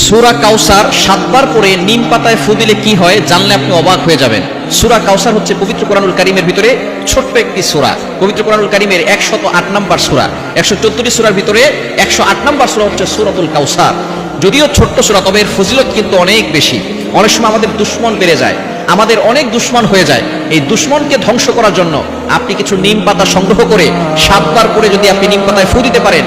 সূরা কাউসার ৭ বার পড়ে নিম পাতায় ফু দিলে কি হয় জানলে আপনি অবাক হয়ে যাবেন। সূরা কাউসার হচ্ছে পবিত্র কোরআনুল কারীমের ভিতরে ছোট্ট একটি সূরা। পবিত্র কোরআনুল কারীমের ১০৮ নম্বর সূরা, ১১৪টি সূরার ভিতরে ১০৮ নম্বর সূরা হচ্ছে সূরাতুল কাউসার। যদিও ছোট্ট সূরা, তবে এর ফজিলত কিন্তু অনেক বেশি। অনেক সময় আমাদের দুশমন বেড়ে যায়, আমাদের অনেক দুশমন হয়ে যায়। এই দুশমনকে ধ্বংস করার জন্য আপনি কিছু নিম পাতা সংগ্রহ করে ৭ বার করে যদি আপনি নিম পাতায় ফু দিতে পারেন,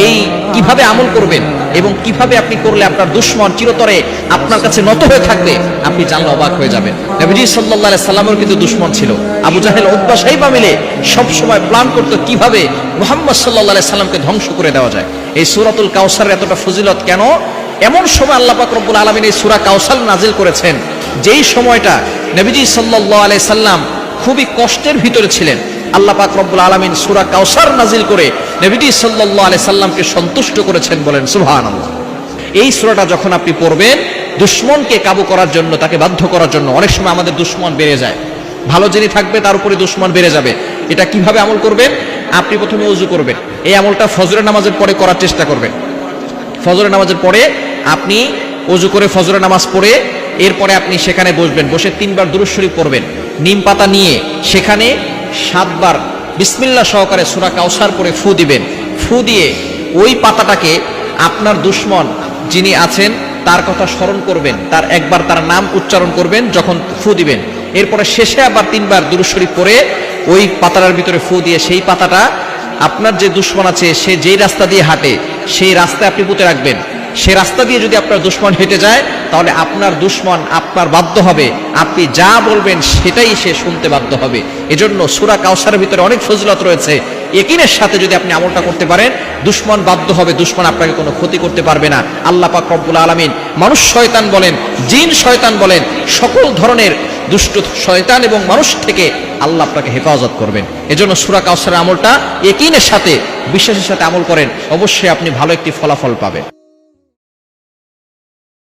এই কিভাবে আমল করবেন এবং কিভাবে আপনি করলে আপনার দুশমন চিরতরে আপনার কাছে নত হয়ে থাকবে, আপনি জানলে অবাক হয়ে যাবেন। নবীজি সাল্লাল্লাহু আলাইহি সাল্লামের কিন্তু দুশমন ছিল। আবু জাহেল, উতবা, শাইবা মিলে সব সময় প্ল্যান করতে কিভাবে মুহাম্মদ সাল্লাল্লাহু আলাইহি সাল্লামকে ধ্বংস করে দেওয়া যায়। এই সূরাতুল কাউসারের এতটা ফজিলত কেন? এমন সময় আল্লাহ পাক রব্বুল আলামিন এই সূরা কাউসার নাজিল করেছেন, যেই সময়টা নবীজি সাল্লাল্লাহু আলাইহি সাল্লাম খুবই কষ্টের ভিতরে ছিলেন। আল্লাহ পাক রব্বুল আলামিন সূরা কাউসার নাজিল করে নবীজি সাল্লাল্লাহু আলাইহি সাল্লামকে সন্তুষ্ট করেছেন, বলেন সুবহানাল্লাহ। এই সূরাটা যখন আপনি পড়বেন, দুশমনকে কাবু করার জন্য, তাকে বাধ্য করার জন্য। অনেক সময় আমাদের দুশমন বেড়ে যায়, ভালো যিনি থাকবে তার উপরে দুশমন বেড়ে যাবে। এটা কিভাবে আমল করবেন? আপনি প্রথমে ওযু করবেন। এই আমলটা ফজরের নামাজের পরে করার চেষ্টা করবেন। ফজরের নামাজের পরে আপনি ওযু করে ফজরের নামাজ পড়ে এরপরে আপনি সেখানে বসবেন, বসে ৩ বার দুরূদ শরীফ পড়বেন। নিম পাতা নিয়ে সেখানে ৭ বার বিসমিল্লাহ সহকারে সূরা কাউসার পড়ে ফু দিবেন। ফু দিয়ে ওই পাতাটাকে আপনার দুশমন যিনি আছেন তার কথা স্মরণ করবেন, তার একবার তার নাম উচ্চারণ করবেন যখন ফু দিবেন। এরপরে শেষে আবার ৩ বার দুরূদ শরীফ পড়ে ওই পাতাটার ভিতরে ফু দিয়ে সেই পাতাটা আপনার যে দুশমন আছে সে যেই রাস্তা দিয়ে হাঁটে সেই রাস্তায় আপনি পুঁতে রাখবেন। সে রাস্তা দিয়ে যদি আপনার দুশমন হেঁটে যায়, তাহলে আপনার দুশমন আপনার বাধ্য হবে, আপনি যা বলবেন সেটাই সে শুনতে বাধ্য হবে। এজন্য সূরা কাউসারের ভিতরে অনেক ফজিলত রয়েছে। ইয়াকিনের সাথে যদি আপনি আমলটা করতে পারেন, দুশমন বাধ্য হবে, দুশমন আপনাকে কোনো ক্ষতি করতে পারবে না। আল্লাহ পাক রব্বুল আলামিন মানুষ শয়তান বলেন, জিন শয়তান বলেন, সকল ধরনের দুষ্ট শয়তান এবং মানুষ থেকে আল্লাহ আপনাকে হেফাজত করবেন। এজন্য সূরা কাউসারের আমলটা ইয়াকিনের সাথে, বিশ্বাসের সাথে আমল করেন, অবশ্যই আপনি ভালো একটি ফলাফল পাবেন।